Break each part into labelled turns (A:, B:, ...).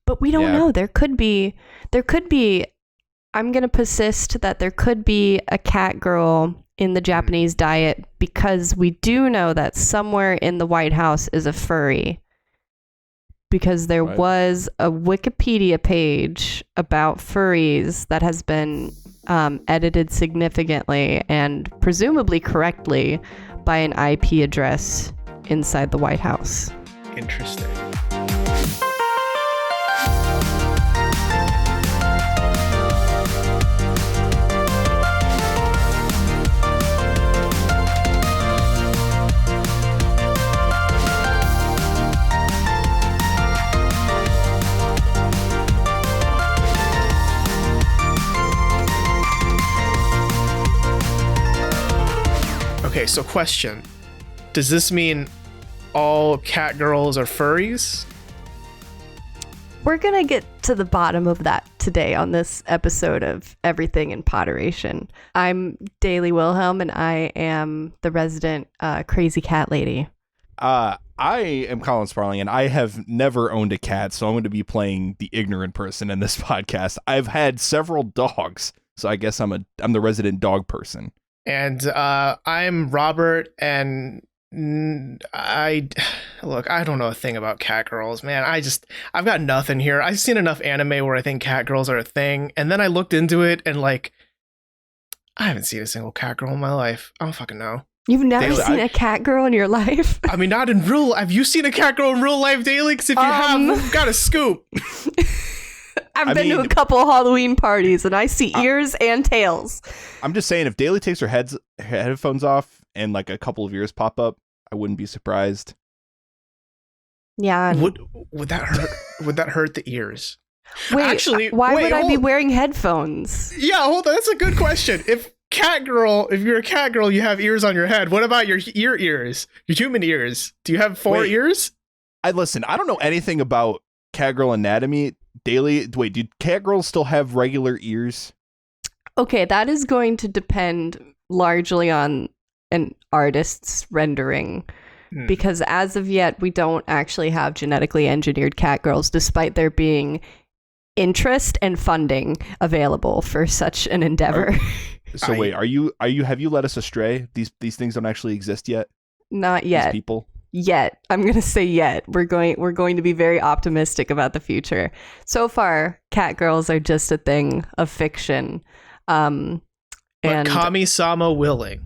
A: But we don't know. There could be, I'm going to persist that there could be a catgirl in the Japanese diet, because we do know that somewhere in the White House is a furry. Because there was a Wikipedia page about furries that has been edited significantly and presumably correctly by an IP address inside the White House.
B: Interesting. Okay, so question. Does this mean all catgirls are furries?
A: We're going to get to the bottom of that today on this episode of Everything in Poderation. I'm Daily Wilhelm, and I am the resident crazy cat lady.
C: I am Colin Sparling, and I have never owned a cat, so I'm going to be playing the ignorant person in this podcast. I've had several dogs, so I guess I'm the resident dog person.
B: And I'm Robert, and I don't know a thing about catgirls, man. I've got nothing here. I've seen enough anime where I think catgirls are a thing, and then I looked into it, and like, I haven't seen a single catgirl in my life. I don't fucking know.
A: You've never seen a catgirl in your life?
B: I mean, not in real. Have you seen a catgirl in real life, Daily? Because if you have, you've got a scoop.
A: I've been to a couple of Halloween parties, and I see ears and tails.
C: I'm just saying, if Daily takes her headphones off and like a couple of ears pop up, I wouldn't be surprised.
A: Yeah.
B: Would that hurt? Would that hurt the ears?
A: Wait, actually, why would I be wearing headphones?
B: Yeah, hold on. That's a good question. If you're a catgirl, you have ears on your head. What about your ears? Your human ears? Do you have four ears?
C: I don't know anything about catgirl anatomy. Daily, wait, do catgirls still have regular ears?
A: Okay, that is going to depend largely on an artist's rendering. Because as of yet, we don't actually have genetically engineered catgirls, despite there being interest and funding available for such an endeavor.
C: So wait, have you led us astray? These things don't actually exist yet?
A: Not yet.
C: These people?
A: Yet. I'm going to say yet. We're going to be very optimistic about the future. So far, catgirls are just a thing of fiction.
B: But Kami-sama willing.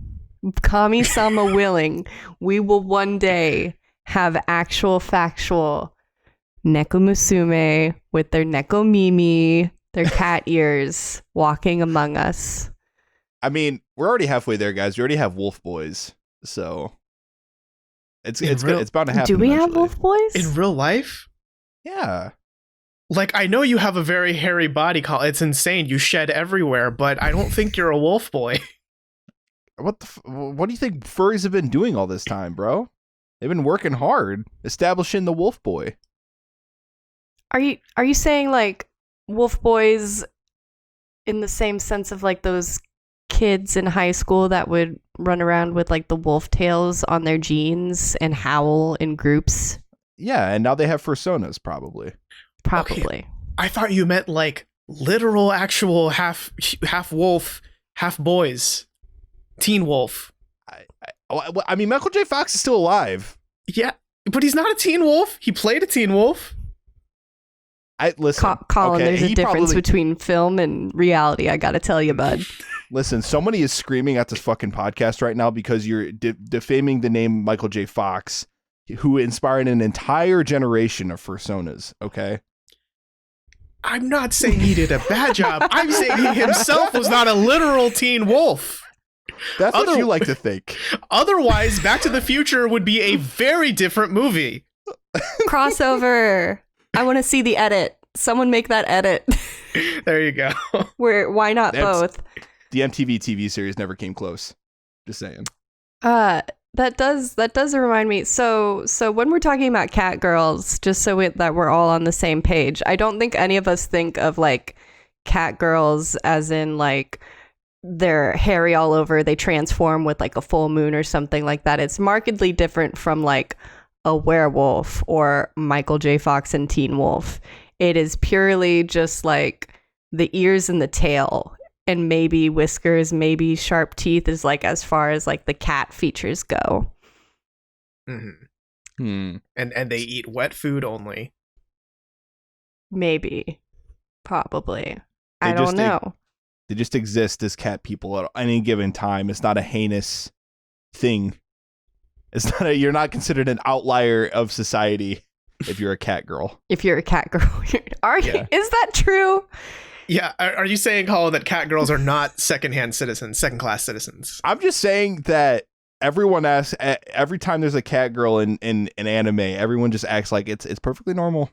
A: Kami-sama willing. We will one day have actual factual Nekomusume with their Nekomimi, their cat ears, walking among us.
C: I mean, we're already halfway there, guys. We already have wolf boys, so it's bound to happen.
A: Do we have wolf boys
B: in real life?
C: Yeah.
B: Like, I know you have a very hairy body. It's insane. You shed everywhere, but I don't think you're a wolf boy.
C: What do you think furries have been doing all this time, bro? They've been working hard establishing the wolf boy.
A: Are you saying like wolf boys in the same sense of like those kids in high school that would run around with like the wolf tails on their jeans and howl in groups?
C: Yeah, and now they have personas, probably.
A: Okay.
B: I thought you meant like literal, actual half wolf, half boys, teen wolf.
C: I mean, Michael J. Fox is still alive.
B: Yeah, but he's not a teen wolf. He played a teen wolf.
A: Colin, there's a difference between film and reality. I gotta tell you, bud.
C: Listen, somebody is screaming at this fucking podcast right now because you're defaming the name Michael J. Fox, who inspired an entire generation of personas. Okay.
B: I'm not saying he did a bad job. I'm saying he himself was not a literal teen wolf.
C: That's what you like to think.
B: Otherwise, Back to the Future would be a very different movie.
A: Crossover. I want to see the edit. Someone make that edit.
B: There you go.
A: Why not both?
C: The MTV TV series never came close. Just saying.
A: That does remind me. So when we're talking about catgirls, just so that we're all on the same page, I don't think any of us think of like catgirls as in like they're hairy all over, they transform with like a full moon or something like that. It's markedly different from like a werewolf or Michael J. Fox and Teen Wolf. It is purely just like the ears and the tail, and maybe whiskers, maybe sharp teeth is like as far as like the cat features go.
B: And they eat wet food only.
A: Maybe. Probably. I don't know.
C: They just exist as cat people at any given time. It's not a heinous thing. You're not considered an outlier of society if you're a cat girl.
A: If you're a cat girl. Are you? Is that true?
B: Yeah. Are you saying, Colin, that cat girls are not second-class citizens?
C: I'm just saying that everyone asks, every time there's a cat girl in anime, everyone just acts like it's perfectly normal.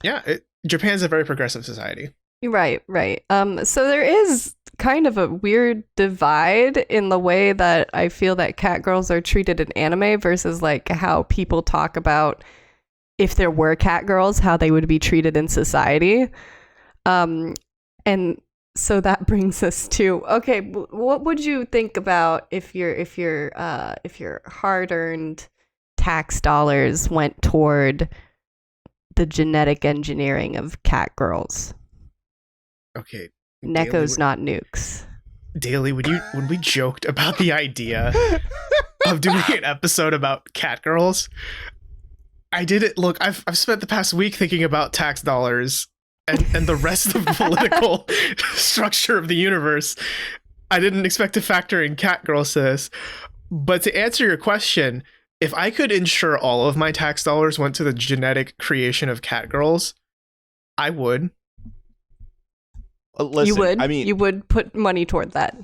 B: Yeah. Japan's a very progressive society.
A: Right. So there is kind of a weird divide in the way that I feel that cat girls are treated in anime versus like how people talk about if there were cat girls, how they would be treated in society. And so that brings us to, okay, what would you think about if your hard-earned tax dollars went toward the genetic engineering of cat girls?
B: Okay.
A: Neko's not nukes.
B: Daily, when we joked about the idea of doing an episode about cat girls, I did it. Look, I've spent the past week thinking about tax dollars and the rest of the political structure of the universe. I didn't expect to factor in cat girls to this. But to answer your question, if I could ensure all of my tax dollars went to the genetic creation of cat girls, I would.
C: Listen,
A: you would?
C: I mean,
A: you would put money toward that.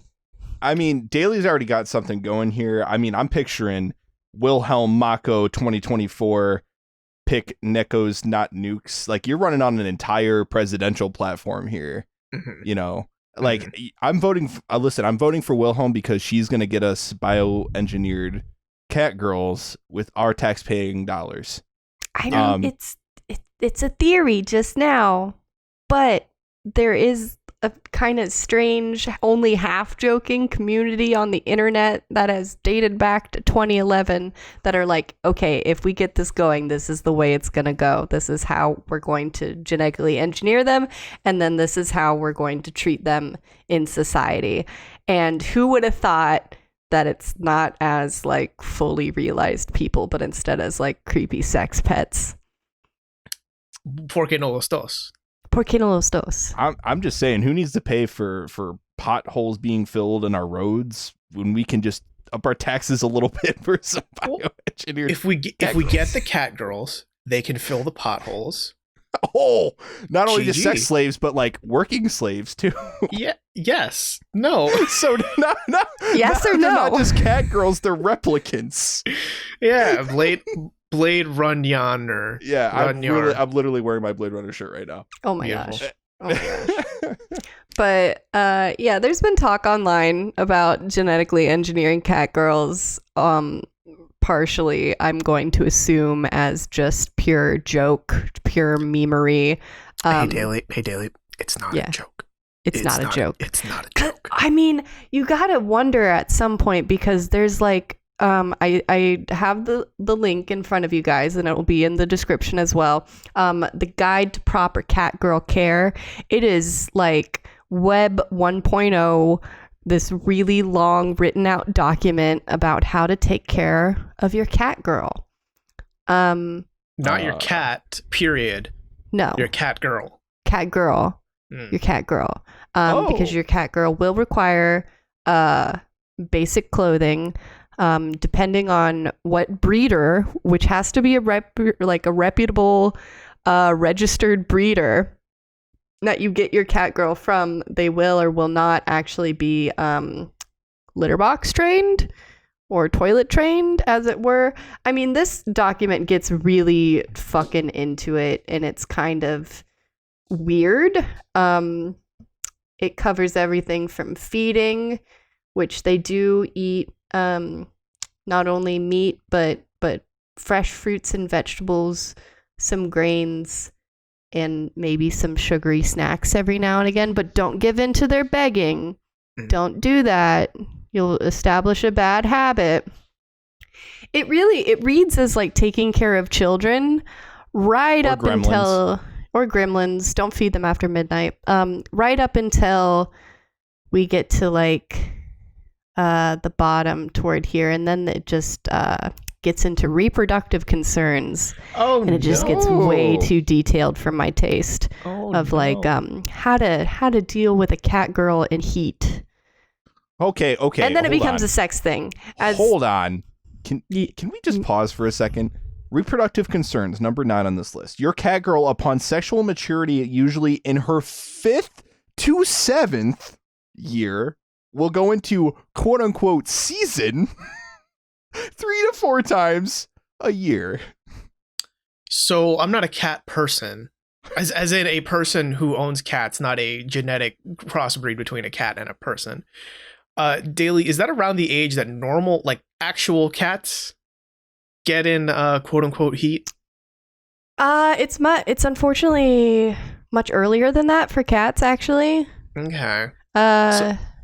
C: I mean, Daly's already got something going here. I mean, I'm picturing Wilhelm Mako 2024 pick Neko's not nukes. Like, you're running on an entire presidential platform here. You know, like I'm voting. I'm voting for Wilhelm because she's going to get us bioengineered cat girls with our tax-paying dollars.
A: I know it's a theory just now, but there is a kind of strange, only half-joking community on the internet that has dated back to 2011 that are like, okay, if we get this going, this is the way it's going to go. This is how we're going to genetically engineer them, and then this is how we're going to treat them in society. And who would have thought that it's not as like fully realized people, but instead as like creepy sex pets?
B: ¿Por qué no los dos?
A: ¿Por qué no los dos?
C: I'm just saying, who needs to pay for potholes being filled in our roads when we can just up our taxes a little bit for some bioengineered?
B: If we get the cat girls, they can fill the potholes.
C: Oh, not only
B: GG.
C: just sex slaves, but like working slaves too.
B: Yeah. Yes. No.
C: So no.
A: Yes or
C: they're
A: no?
C: not just cat girls; they're replicants.
B: Yeah. Blade Run yonder.
C: Yeah, I'm literally wearing my Blade Runner shirt right now.
A: Oh my
B: Beautiful.
A: gosh. Oh my gosh. But yeah, there's been talk online about genetically engineering cat girls. Partially, I'm going to assume as just pure joke, pure memery.
B: Hey Daily, it's not a joke.
A: It's not a joke.
B: It's not a joke.
A: I mean, you gotta wonder at some point, because there's like, I have the link in front of you guys, and it will be in the description as well. The Guide to Proper Catgirl Care. It is like Web 1.0, this really long written out document about how to take care of your cat girl.
B: Not your cat, period.
A: No.
B: Your cat girl.
A: Cat girl. Your cat girl. Because your cat girl will require basic clothing, depending on what breeder, which has to be a reputable registered breeder that you get your cat girl from. They will or will not actually be litter box trained or toilet trained, as it were. I mean, this document gets really fucking into it, and it's kind of weird. It covers everything from feeding, which they do eat not only meat but fresh fruits and vegetables, some grains, and maybe some sugary snacks every now and again. But don't give in to their begging. Don't do that. You'll establish a bad habit. It reads as like taking care of children right
C: or
A: up
C: gremlins.
A: or gremlins. Don't feed them after midnight. Right up until we get to like the bottom toward here, and then it just gets into reproductive concerns.
B: Oh,
A: and it just gets way too detailed for my taste like how to deal with a cat girl in heat.
C: Okay.
A: And then it becomes a sex thing.
C: Hold on. Can we just pause for a second? Reproductive concerns, number 9 on this list. Your cat girl, upon sexual maturity, usually in her 5th to 7th year, will go into quote unquote season 3 to 4 times a year.
B: So I'm not a cat person, as in a person who owns cats, not a genetic crossbreed between a cat and a person. Daily, is that around the age that normal, like actual cats get in quote unquote heat?
A: It's unfortunately much earlier than that for cats, actually.
B: Okay.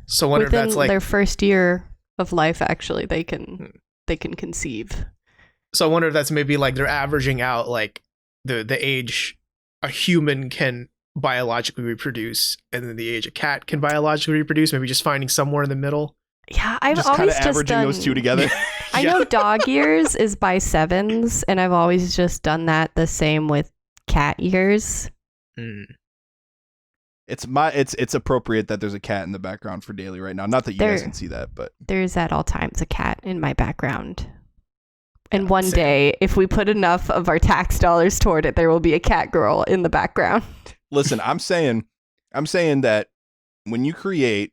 B: So wonder if
A: within
B: that's like
A: their first year of life, actually, they can conceive.
B: So I wonder if that's maybe like they're averaging out like the age a human can biologically reproduce, and then the age a cat can biologically reproduce. Maybe just finding somewhere in the middle.
A: Yeah, I've
C: just
A: always
C: kind of
A: just
C: averaging
A: done
C: those two together.
A: I know dog years is by 7s, and I've always just done that the same with cat years.
C: It's appropriate that there's a cat in the background for Daily right now. Not that you guys can see that, but
A: there's at all times a cat in my background. And one day, if we put enough of our tax dollars toward it, there will be a cat girl in the background.
C: Listen, I'm saying that when you create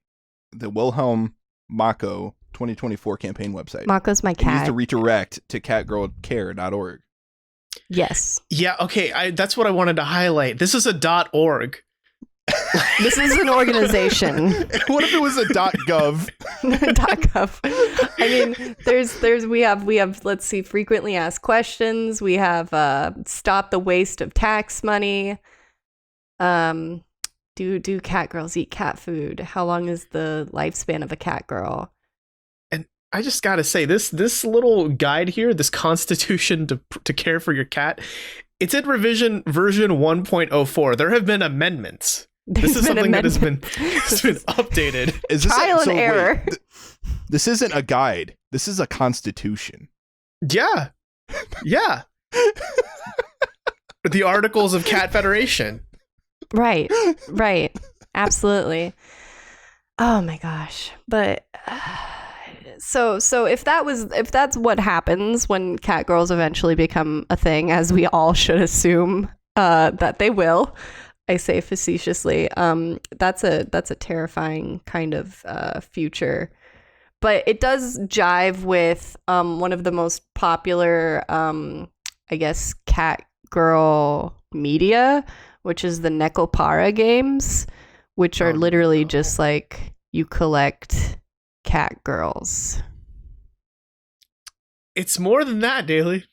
C: the Wilhelm Mako 2024 campaign website,
A: Mako's my cat.
C: It needs to redirect to catgirlcare.org.
A: Yes.
B: Yeah. Okay. That's what I wanted to highlight. This is a .org.
A: This is an organization.
C: What if it was a .gov?
A: .gov. I mean, we have let's see, frequently asked questions. We have stop the waste of tax money. Do cat girls eat cat food? How long is the lifespan of a cat girl?
B: And I just gotta say, this little guide here, this constitution to care for your cat, it's in revision version 1.04. There have been amendments. This is something that has been updated.
C: Is this
A: trial and error?
C: This isn't a guide. This is a constitution.
B: Yeah. Yeah. The Articles of Cat Federation.
A: Right. Absolutely. Oh my gosh. But so if that's what happens when cat girls eventually become a thing, as we all should assume that they will, I say facetiously, that's a terrifying kind of future. But it does jive with one of the most popular, I guess, cat girl media, which is the Nekopara games, which are literally just like you collect cat girls.
B: It's more than that, Daily.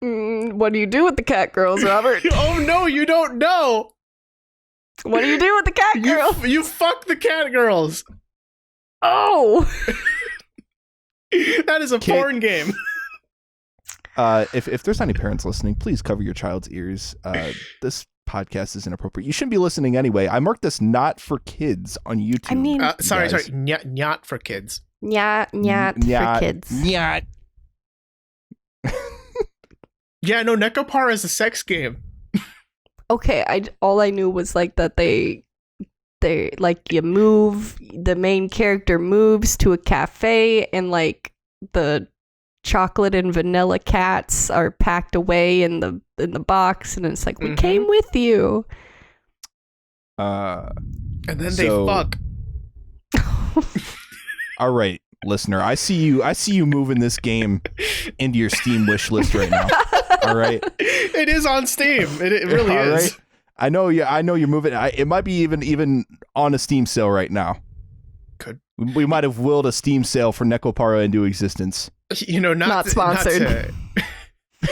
A: What do you do with the cat girls, Robert?
B: Oh no, you don't know.
A: What do you do with the cat girls?
B: You fuck the cat girls.
A: Oh.
B: That is a porn game.
C: If there's any parents listening, please cover your child's ears. This podcast is inappropriate. You shouldn't be listening anyway. I marked this not for kids on YouTube.
A: I mean,
B: sorry, not for kids.
A: Nyat for kids.
C: Nyat.
B: Yeah, no, Nekopara is a sex game.
A: Okay, all I knew was like that they like you move, the main character moves to a cafe, and like the chocolate and vanilla cats are packed away in the box, and it's like we came with you.
B: And then they fuck.
C: All right, listener, I see you moving this game into your Steam wish list right now. All right,
B: it is on Steam. It really is.
C: Right? I know you're moving. It might be even on a Steam sale right now.
B: Could
C: we might have willed a Steam sale for Nekopara into existence?
B: You know, not
A: sponsored.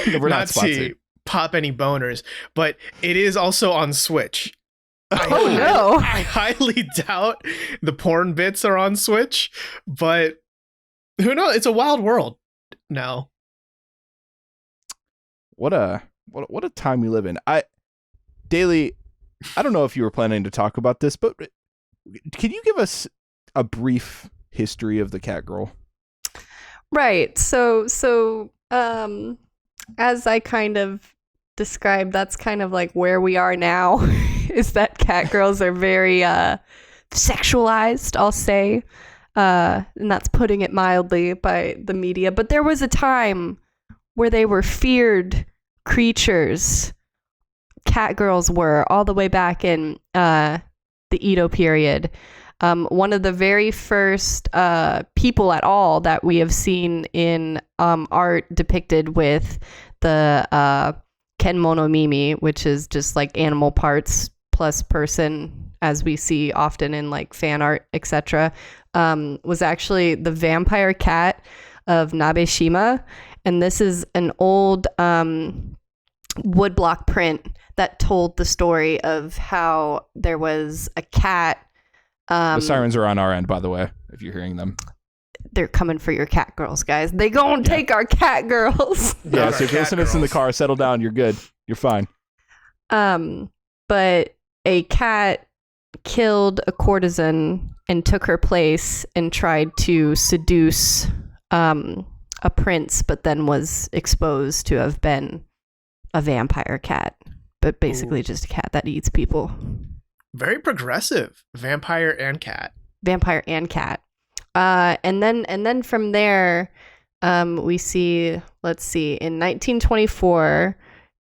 C: We're not sponsored.
B: To pop any boners, but it is also on Switch.
A: No!
B: I highly doubt the porn bits are on Switch, but who knows? It's a wild world now.
C: What a what a time we live in. Daily, I don't know if you were planning to talk about this, but can you give us a brief history of the Catgirl?
A: Right. So as I kind of described, that's kind of like where we are now, is that catgirls are very sexualized, I'll say. And that's putting it mildly by the media. But there was a time where they were feared creatures. Catgirls were, all the way back in the Edo period. One of the very first people at all that we have seen in art depicted with the kenmono mimi, which is just like animal parts plus person, as we see often in like fan art, etc., was actually the vampire cat of Nabeshima. And this is an old woodblock print that told the story of how there was a cat.
C: The sirens are on our end, by the way, if you're hearing them.
A: They're coming for your cat girls, guys. They gonna take our cat girls.
C: Yeah, so if you're listening to us in the car, settle down. You're good. You're fine.
A: But a cat killed a courtesan and took her place and tried to seduce a prince, but then was exposed to have been a vampire cat, but basically just a cat that eats people.
B: Very progressive. Vampire and cat.
A: And then from there, we see, let's see, in 1924,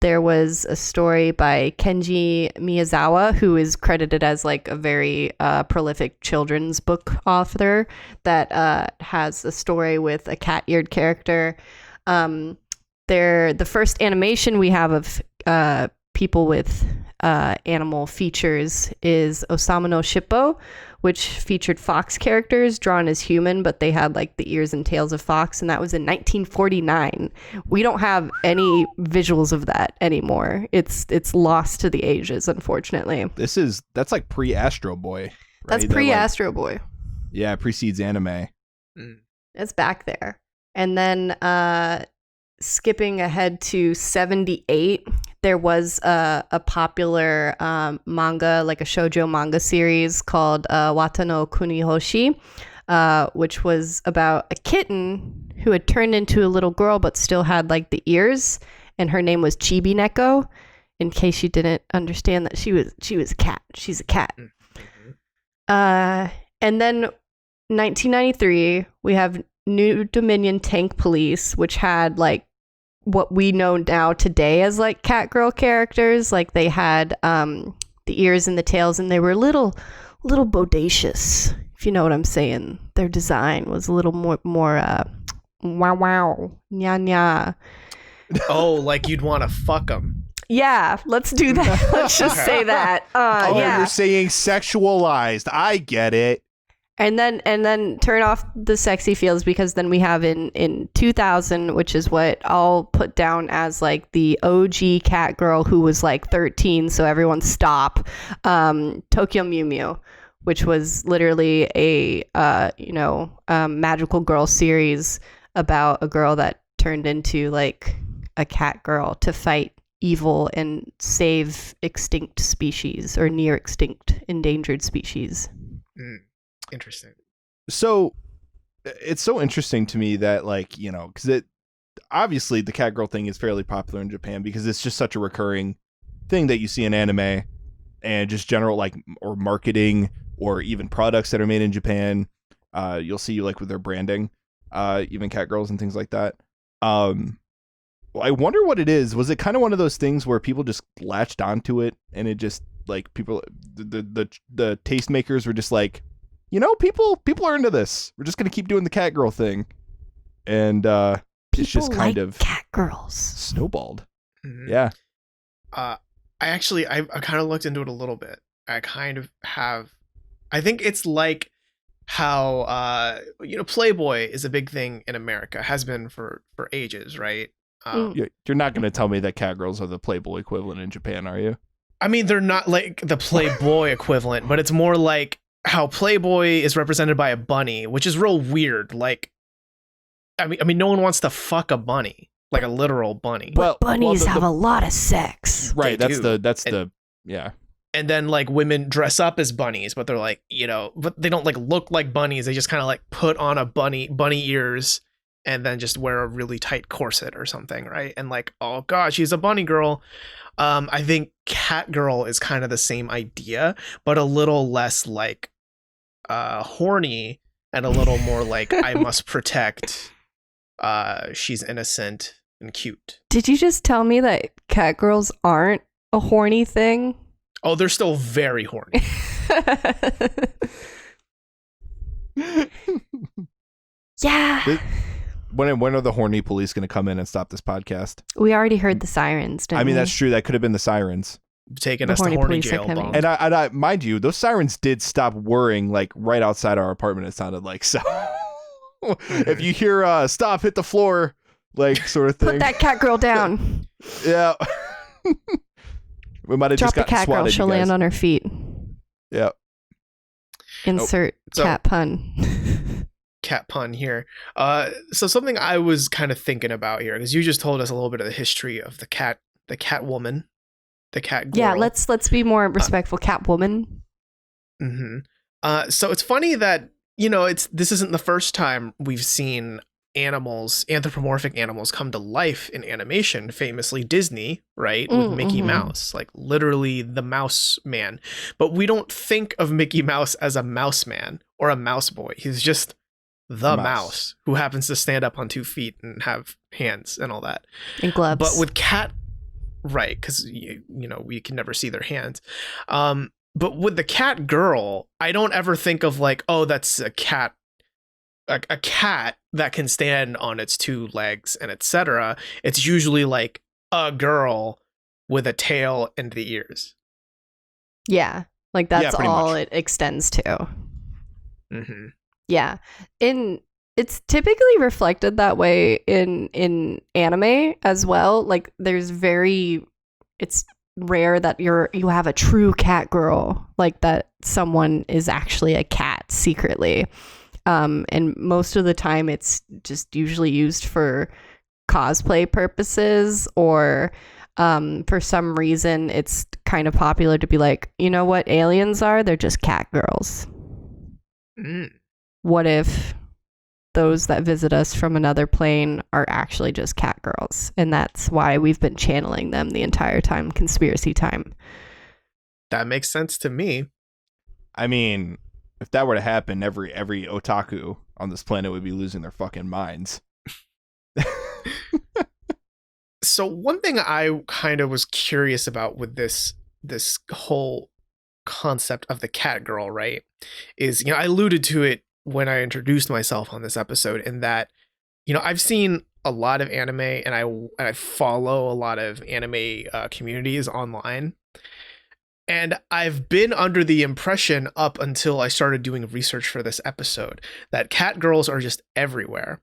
A: there was a story by Kenji Miyazawa, who is credited as like a very prolific children's book author, that has a story with a cat-eared character. The first animation we have of people with animal features is Osamu no Shippo, which featured fox characters drawn as human, but they had like the ears and tails of fox, and that was in 1949. We don't have any visuals of that anymore. It's lost to the ages, unfortunately.
C: That's like pre-Astro Boy. Right?
A: That's pre-Astro Boy.
C: Yeah, it precedes anime.
A: It's back there. And then skipping ahead to 78, there was a popular manga, like a shoujo manga series called Wata no Kunihoshi, which was about a kitten who had turned into a little girl but still had like the ears, and her name was Chibi Neko, in case you didn't understand that she was a cat. She's a cat. And then 1993, we have New Dominion Tank Police, which had like what we know now today as like Catgirl characters. Like they had the ears and the tails, and they were a little bodacious, if you know what I'm saying. Their design was a little more wow nya nya.
B: Oh, like you'd want to fuck them.
A: Yeah, let's do that. Let's just say that. Yeah.
C: You're saying sexualized. I get it.
A: And then turn off the sexy feels, because then we have in 2000, which is what I'll put down as like the OG Catgirl, who was like 13, so everyone stop. Tokyo Mew Mew, which was literally a magical girl series about a girl that turned into like a cat girl to fight evil and save extinct species, or near extinct endangered species.
B: Interesting.
C: So it's so interesting to me that, like, you know, because obviously the Catgirl thing is fairly popular in Japan because it's just such a recurring thing that you see in anime and just general like or marketing or even products that are made in Japan. You'll see like with their branding, even Catgirls and things like that. I wonder what it is. Was it kind of one of those things where people just latched onto it and it just like people, the tastemakers were just like, you know, people are into this. We're just gonna keep doing the Catgirl thing, and it's just kind of
A: Catgirls
C: snowballed.
B: Mm-hmm.
C: Yeah.
B: I kind of looked into it a little bit. I kind of have. I think it's like how Playboy is a big thing in America, has been for ages, right?
C: You're not gonna tell me that Catgirls are the Playboy equivalent in Japan, are you? I
B: mean, they're not like the Playboy equivalent, but it's more like how Playboy is represented by a bunny, which is real weird. Like, I mean, no one wants to fuck a bunny. like a literal bunny.
C: Well,
A: Bunnies have a lot of sex.
C: right.
B: They
C: That's
B: do.
C: yeah.
B: And then like women dress up as bunnies, but they're like, you know, but they don't like look like bunnies. They just kind of like put on a bunny ears and then just wear a really tight corset or something, right? And like, oh god, she's a bunny girl. I think Catgirl is kind of the same idea, but a little less like horny and a little more like I must protect. She's innocent and cute.
A: Did you just tell me that catgirls aren't a horny thing?
B: Oh, they're still very horny.
A: Yeah.
C: When are the horny police going to come in and stop this podcast?
A: We already heard the sirens, didn't
C: I mean,
A: we?
C: that's true. That could have been the sirens.
B: Taking
A: The
B: us to
A: horny
B: horny
A: police are
B: jail
A: coming.
B: bomb.
C: And I mind you, those sirens did stop whirring like right outside our apartment. It sounded like so. If you hear "stop, hit the floor," like sort of thing.
A: Put that catgirl down.
C: Yeah. We might have
A: Drop
C: just
A: the
C: got
A: catgirl.
C: swatted.
A: She'll
C: You guys.
A: land on her feet.
C: Yeah.
A: Insert
B: So-
A: cat pun.
B: Cat pun here. So something I was kind of thinking about here, because you just told us a little bit of the history of the Catwoman, the cat girl.
A: Yeah, let's be more respectful. Catwoman.
B: Mm-hmm. So it's funny that, you know, this isn't the first time we've seen anthropomorphic animals come to life in animation, famously Disney, right? With Mickey Mouse, like literally the mouse man. But we don't think of Mickey Mouse as a mouse man or a mouse boy. He's just the mouse who happens to stand up on 2 feet and have hands and all that.
A: And gloves.
B: But with right, because you know, we can never see their hands. But with the cat girl, I don't ever think of like, oh, that's a cat, a cat that can stand on its 2 legs and etc. It's usually like a girl with a tail and the ears.
A: Yeah, like that's
C: pretty
A: all
C: much.
A: it extends to.
B: Mm-hmm.
A: Yeah. It's typically reflected that way in anime as well. Like it's rare that you have a true cat girl, like that someone is actually a cat secretly. And most of the time it's just usually used for cosplay purposes, or for some reason it's kind of popular to be like, you know what aliens are? They're just cat girls. What if those that visit us from another plane are actually just cat girls? And that's why we've been channeling them the entire time, conspiracy time.
B: That makes sense to me.
C: I mean, if that were to happen, every otaku on this planet would be losing their fucking minds.
B: So one thing I kind of was curious about with this whole concept of the cat girl, right, is, you know, I alluded to it when I introduced myself on this episode, in that, you know, I've seen a lot of anime and I follow a lot of anime communities online. And I've been under the impression up until I started doing research for this episode that cat girls are just everywhere.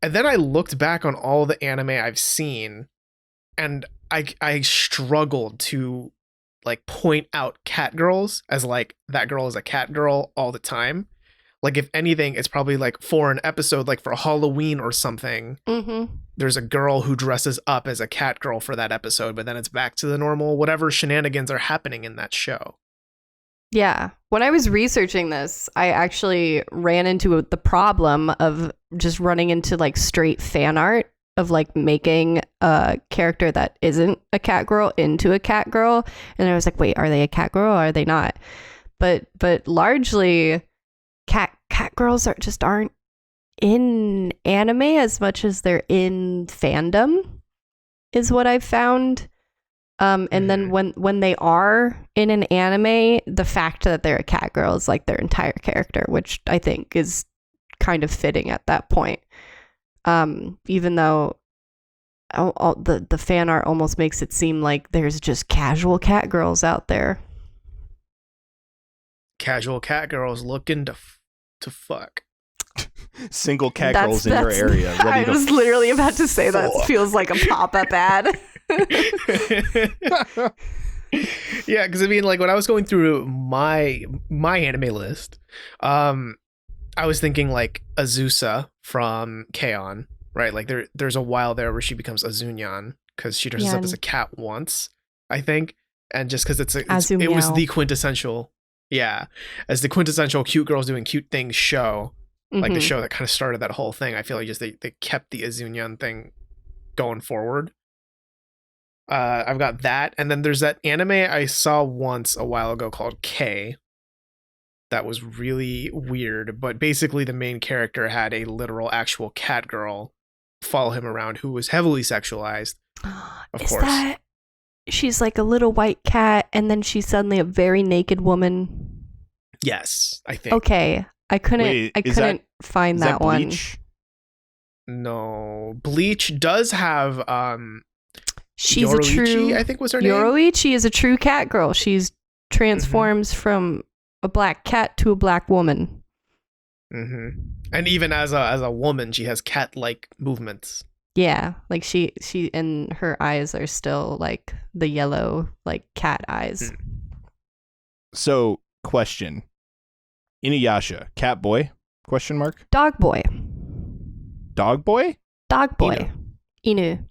B: And then I looked back on all the anime I've seen, and I struggled to like point out cat girls as like that girl is a cat girl all the time. Like if anything, it's probably like for an episode, like for Halloween or something. There's a girl who dresses up as a cat girl for that episode, but then it's back to the normal whatever shenanigans are happening in that show.
A: Yeah. When I was researching this, I actually ran into the problem of just running into like straight fan art of like making a character that isn't a cat girl into a cat girl. And I was like, wait, are they a cat girl or are they not? But largely cat girls aren't in anime as much as they're in fandom, is what I've found. And then when they are in an anime, the fact that they're a cat girl is like their entire character, which I think is kind of fitting at that point. Even though the fan art almost makes it seem like there's just casual cat girls out there.
B: Casual cat girls looking to fuck.
C: Single cat girls in your area.
A: I was literally about to say that feels like a pop-up ad.
B: Yeah, because I mean, like when I was going through my anime list, I was thinking like Azusa from K-On!, right? Like there's a while there where she becomes Azunyan because she dresses up as a cat once, I think, and just because it was the quintessential, as the quintessential cute girls doing cute things show, like the show that kind of started that whole thing. I feel like just they kept the Azunyan thing going forward. I've got that, and then there's that anime I saw once a while ago called K. That was really weird, but basically the main character had a literal actual cat girl follow him around who was heavily sexualized. Of course.
A: She's like a little white cat and then she's suddenly a very naked woman?
B: Yes, I think.
A: Okay. I couldn't find that one.
C: Bleach?
B: No. Bleach does have
A: she's
B: Yoroichi,
A: a true,
B: I think was her name.
A: Yoroichi is a true cat girl. She's transforms from a black cat to a black woman.
B: And even as a woman, she has cat-like movements.
A: Yeah, like she and her eyes are still like the yellow like cat eyes.
C: So, question: Inuyasha, cat boy? Question mark.
A: Dog boy.
C: Dog boy.
A: Dog boy. Inu.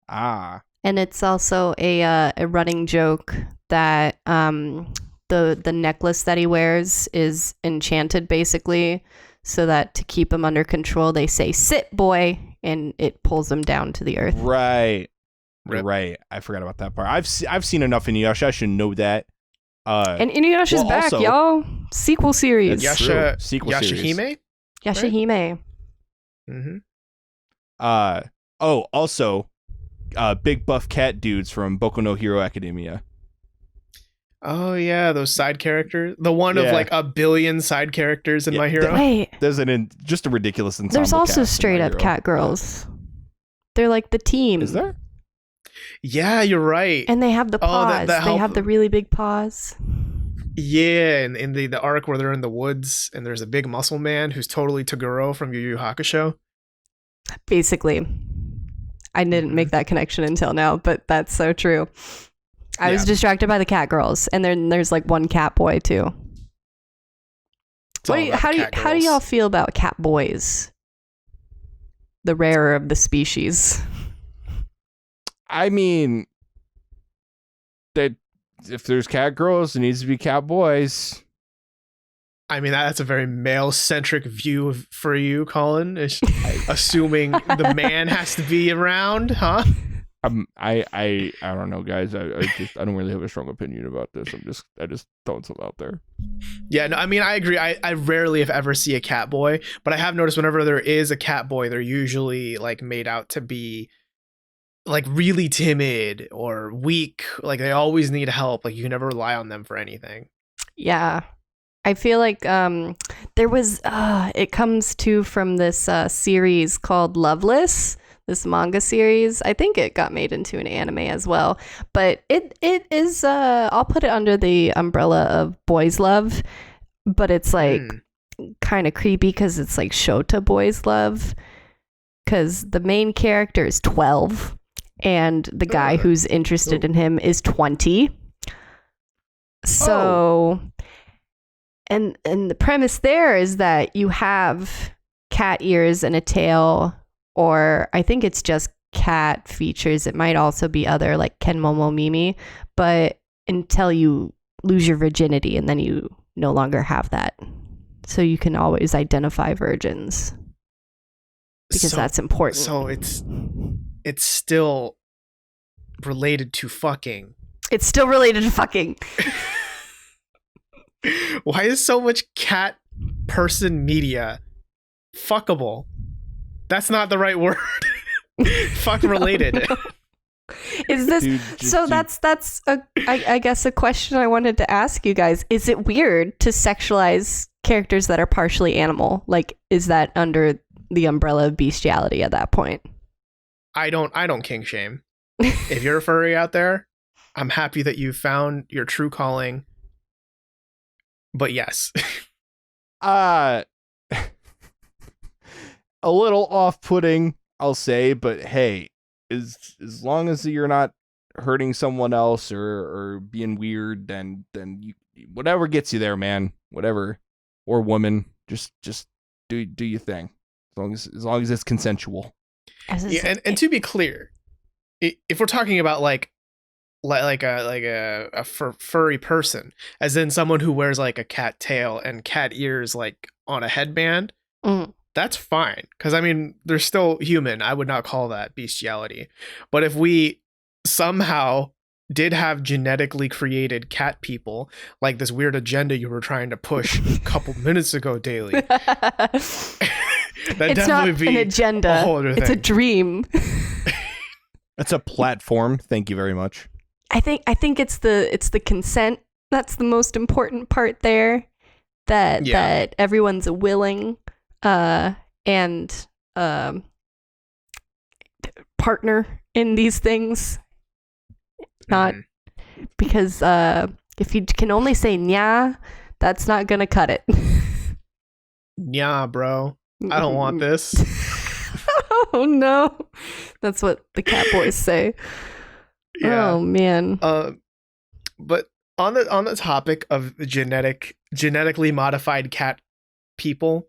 C: Ah.
A: And it's also a running joke that the necklace that he wears is enchanted, basically, so that to keep him under control, they say "sit, boy," and it pulls him down to the earth.
C: Right.
B: Rip.
C: Right. I forgot about that part. I've seen enough Inuyasha. I should know that.
A: And Inuyasha's back,
C: also,
A: y'all. Sequel series.
C: Sequel
B: Yashahime?
C: series.
A: Yashahime.
B: Right?
C: Also, big buff cat dudes from Boku no Hero Academia.
B: Oh yeah, those side characters. The one of like a billion side characters in My Hero.
A: Wait,
C: there's just a ridiculous ensemble.
A: There's also
C: cast
A: straight up catgirls. They're like the team.
C: Is there?
B: Yeah, you're right.
A: And they have the paws.
B: that
A: they have the really big paws.
B: Yeah, and in the arc where they're in the woods and there's a big muscle man who's totally Toguro from Yu Yu Hakusho.
A: Basically. I didn't make that connection until now, but that's so true. I was distracted by the cat girls, and then there's like one cat boy too. How do y'all feel about cat boys? The rarer of the species.
C: I mean, that if there's cat girls, it needs to be cat boys.
B: I mean, that's a very male-centric view for you, Colin. Assuming the man has to be around, huh?
C: I don't know, guys. I don't really have a strong opinion about this. I just throwing something out there.
B: Yeah, no, I mean, I agree. I rarely, if ever, see a cat boy, but I have noticed whenever there is a cat boy, they're usually like made out to be like really timid or weak. Like they always need help. Like you can never rely on them for anything.
A: Yeah. I feel like there was it comes from this series called Loveless, this manga series. I think it got made into an anime as well, but it is I'll put it under the umbrella of boys love, but it's like kind of creepy because it's like Shota boys love, because the main character is 12 and the guy who's interested in him is 20. So and the premise there is that you have cat ears and a tail, or I think it's just cat features. It might also be other, like Ken Momo Mimi, but until you lose your virginity and then you no longer have that. So you can always identify virgins because that's important.
B: So it's still related to fucking.
A: It's still related to fucking.
B: Why is so much cat person media fuckable? That's not the right word. Fuck related.
A: Is this that's I guess a question I wanted to ask you guys. Is it weird to sexualize characters that are partially animal? Like, is that under the umbrella of bestiality at that point?
B: I don't kink shame. If you're a furry out there, I'm happy that you found your true calling. But yes.
C: A little off-putting, I'll say, but hey, as long as you're not hurting someone else or being weird, then you, whatever gets you there, man, whatever, or woman, just do your thing, as long as it's consensual.
B: And to be clear, if we're talking about like a furry person, as in someone who wears like a cat tail and cat ears like on a headband, that's fine. Because I mean, they're still human. I would not call that bestiality. But if we somehow did have genetically created cat people, like this weird agenda you were trying to push a couple minutes ago, Daily,
A: it's
B: definitely
A: not
B: be
A: an agenda.
B: a whole other
A: it's a
B: thing.
A: dream.
C: That's a platform. Thank you very much.
A: I think it's the consent that's the most important part there. That everyone's willing and partner in these things. Not because if you can only say "nya," that's not gonna cut it.
B: Yeah, bro. I don't want this.
A: Oh no, that's what the cat boys say.
B: Yeah.
A: Oh man.
B: But on the topic of genetically modified cat people,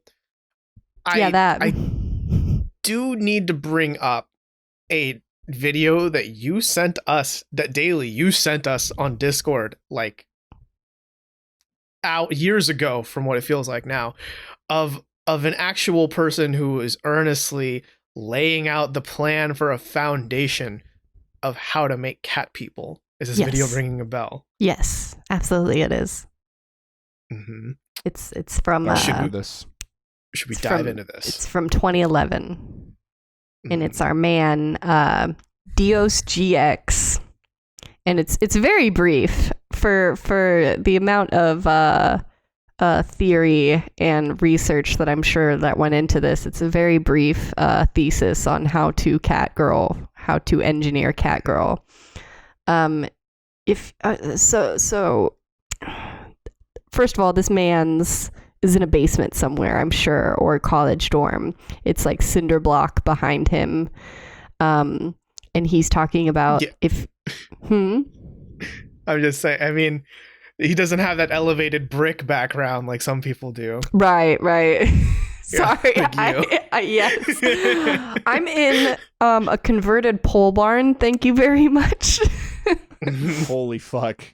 B: I do need to bring up a video that you sent us, that Daily you sent us on Discord, like out years ago from what it feels like now, of an actual person who is earnestly laying out the plan for a foundation of how to make cat people. Is this video ringing a bell?
A: Yes, absolutely it is.
B: Mm-hmm.
A: It's from
C: should do this.
B: Should we dive into this?
A: It's from 2011. And it's our man Dios GX, and it's very brief for the amount of theory and research that I'm sure that went into this. It's a very brief thesis on how to engineer Catgirl. First of all, this man's is in a basement somewhere, I'm sure, or a college dorm. It's like cinder block behind him. And he's talking about I'm
B: just saying, I mean, he doesn't have that elevated brick background like some people do.
A: Right. Sorry.
B: Like you.
A: Yes. I'm in a converted pole barn. Thank you very much.
C: Holy fuck.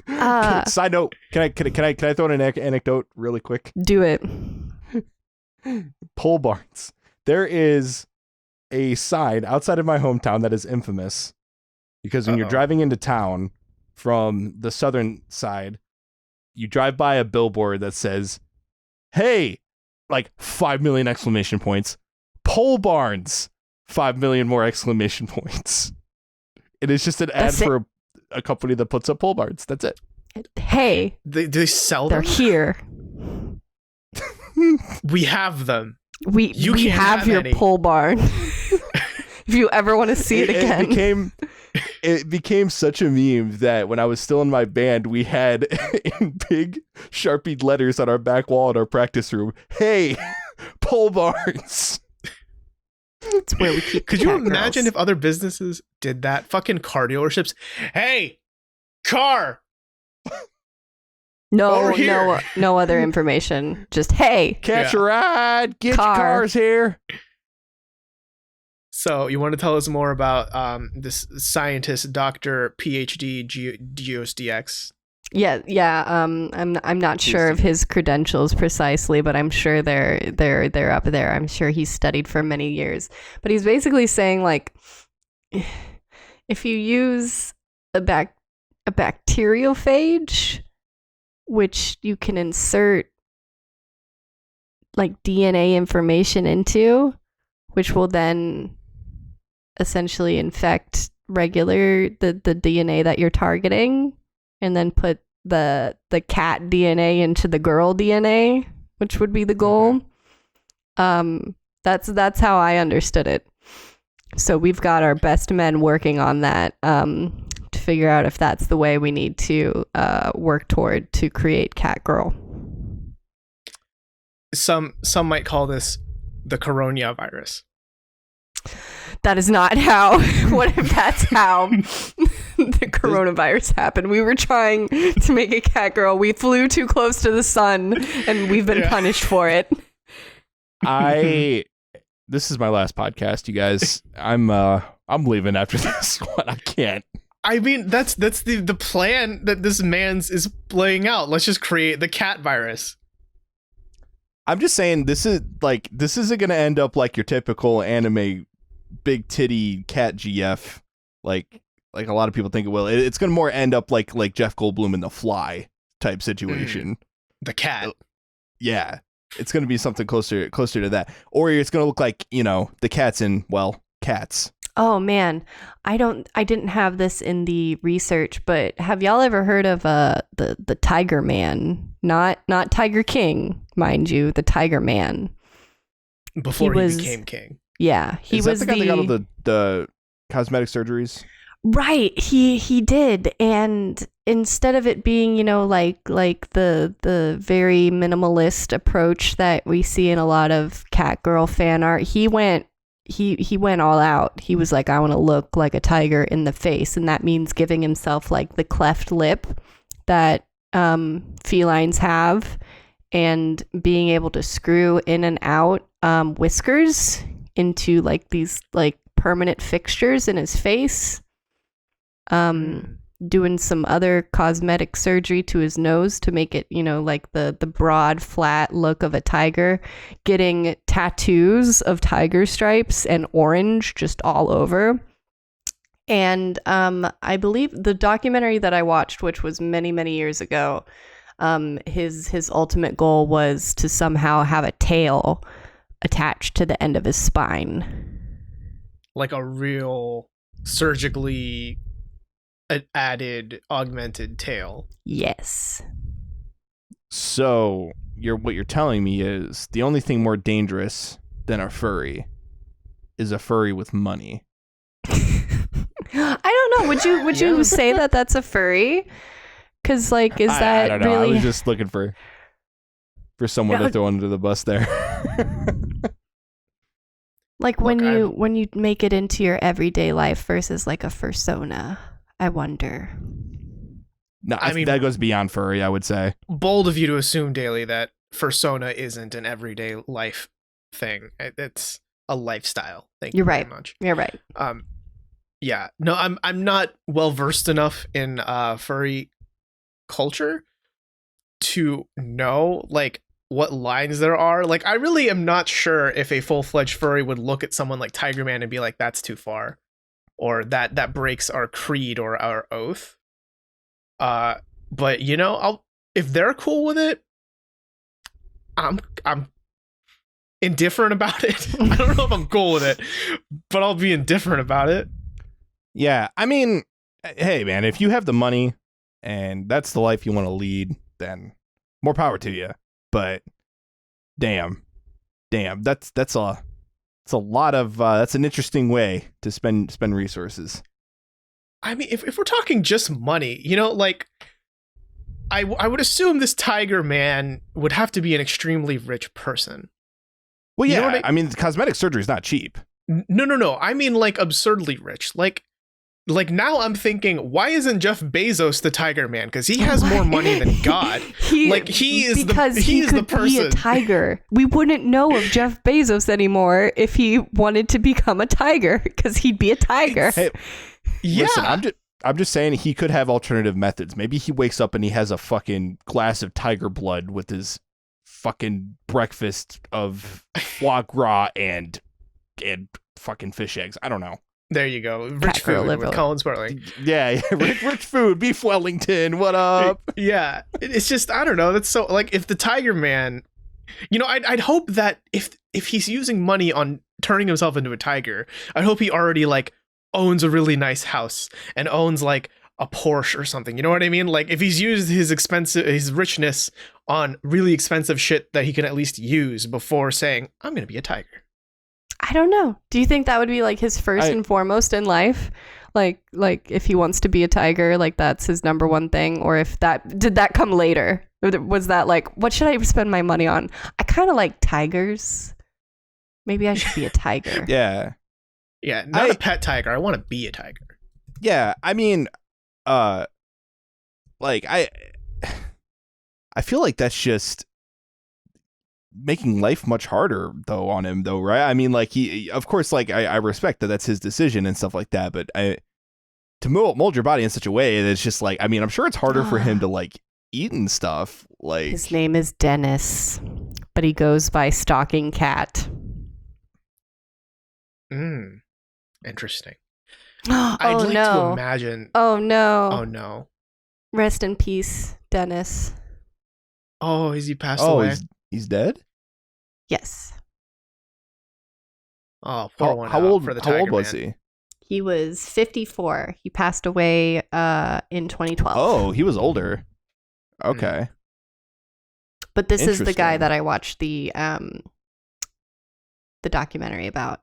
C: Side note, can I throw in an anecdote really quick?
A: Do it.
C: Pole barns. There is a sign outside of my hometown that is infamous because when you're driving into town from the southern side, you drive by a billboard that says, "Hey," like 5 million exclamation points, "pole barns, 5 million more exclamation points." It is just an ad for a company that puts up pole barns. That's it.
A: Hey,
B: they sell
A: they're
B: them?
A: here.
B: We have them.
A: We have your pole barn. If you ever want to see it again.
C: It became such a meme that when I was still in my band, we had in big Sharpied letters on our back wall in our practice room, "Hey, pole barns."
A: It's where we keep.
B: Could you imagine if other businesses did that? Fucking car dealerships. Hey, car.
A: No other information. Just hey,
C: catch a ride. Get your cars here.
B: So you want to tell us more about this scientist, Dr. PhD GeosDX?
A: Yeah. I'm not sure of his credentials precisely, but I'm sure they're up there. I'm sure he's studied for many years. But he's basically saying, like, if you use a bacteriophage, which you can insert like DNA information into, which will then essentially infect the DNA that you're targeting, and then put the cat DNA into the girl DNA, which would be the goal. That's how I understood it. So we've got our best men working on that to figure out if that's the way we need to work toward to create Catgirl.
B: Some might call this the coronavirus.
A: That is not how. What if that's how the coronavirus happened? We were trying to make a Catgirl. We flew too close to the sun, and we've been punished for it.
C: I This is my last podcast, you guys. I'm leaving after this one. I can't.
B: I mean, that's the plan that this man's is playing out. Let's just create the cat virus.
C: I'm just saying this isn't gonna end up like your typical anime big titty cat GF like a lot of people think it will. It's gonna more end up like Jeff Goldblum in The Fly type situation.
B: The cat.
C: Yeah. It's gonna be something closer to that. Or it's gonna look like, the cats in, well, Cats.
A: Oh man, I didn't have this in the research, but have y'all ever heard of the Tiger Man? Not Tiger King, mind you, the Tiger Man.
B: Before he became king.
A: Yeah,
C: he was the guy that got all the cosmetic surgeries.
A: Right, he did, and instead of it being, like the very minimalist approach that we see in a lot of Catgirl fan art, he went all out. He was like, I want to look like a tiger in the face, and that means giving himself like the cleft lip that felines have, and being able to screw in and out whiskers into like these like permanent fixtures in his face. Doing some other cosmetic surgery to his nose to make it, like the broad, flat look of a tiger, getting tattoos of tiger stripes and orange just all over. And I believe the documentary that I watched, which was many, many years ago, his ultimate goal was to somehow have a tail attached to the end of his spine.
B: Like a real surgically added augmented tail.
A: Yes.
C: So what you're telling me is the only thing more dangerous than a furry is a furry with money.
A: I don't know. Would you say that that's a furry? Because like, is that
C: I don't know.
A: really?
C: I was just looking for someone to throw under the bus there.
A: Like when you make it into your everyday life versus like a fursona. I wonder.
C: No, I mean that goes beyond furry, I would say.
B: Bold of you to assume, Daily, that fursona isn't an everyday life thing. It's a lifestyle. Thank you very much.
A: You're right.
B: Yeah. No, I'm not well versed enough in furry culture to know like what lines there are. Like I really am not sure if a full-fledged furry would look at someone like Tiger Man and be like, that's too far. Or that breaks our creed or our oath. But if they're cool with it, I'm indifferent about it. I don't know if I'm cool with it, but I'll be indifferent about it.
C: Yeah, I mean, hey man, if you have the money and that's the life you want to lead, then more power to you. But damn, that's a lot of that's an interesting way to spend resources.
B: I mean, if we're talking just money, like I would assume this Tiger Man would have to be an extremely rich person.
C: Well, yeah, I mean, cosmetic surgery is not cheap.
B: No. I mean, like absurdly rich. Like now I'm thinking, why isn't Jeff Bezos the Tiger Man? Because he has more money than God. He is the person.
A: Be a tiger. We wouldn't know of Jeff Bezos anymore if he wanted to become a tiger, because he'd be a tiger.
C: Hey, listen, I'm just saying he could have alternative methods. Maybe he wakes up and he has a fucking glass of tiger blood with his fucking breakfast of foie gras and fucking fish eggs. I don't know.
B: There you go. Rich food with Colin Sparling.
C: Yeah, rich food. Beef Wellington. What up?
B: Yeah. It's just, I don't know. That's so, like, if the Tiger Man, I'd hope that if he's using money on turning himself into a tiger, I hope he already, like, owns a really nice house and owns, like, a Porsche or something. You know what I mean? Like, if he's used his richness on really expensive shit that he can at least use before saying, I'm going to be a tiger.
A: I don't know. Do you think that would be like his first and foremost in life? Like if he wants to be a tiger, like that's his number one thing, or if did that come later? Was that like, what should I spend my money on? I kind of like tigers. Maybe I should be a tiger.
C: Yeah.
B: Yeah, not a pet tiger. I want to be a tiger.
C: Yeah, I mean, like I feel like that's just making life much harder though on him though, right? I mean, like he, of course, like I respect that that's his decision and stuff like that, but to mold your body in such a way that it's just like, I mean, I'm sure it's harder for him to like eat and stuff. Like
A: his name is Dennis, but he goes by Stalking Cat.
B: Interesting.
A: Oh
B: I'd like
A: no!
B: to imagine.
A: Oh no!
B: Oh no!
A: Rest in peace, Dennis.
B: Oh, is he passed away?
C: He's dead?
A: Yes.
B: Oh, poor one.
C: How old
B: man.
C: was he?
A: He was 54. He passed away in 2012.
C: Oh, he was older. Okay.
A: But this is the guy
C: Interesting.
A: that I watched the documentary about.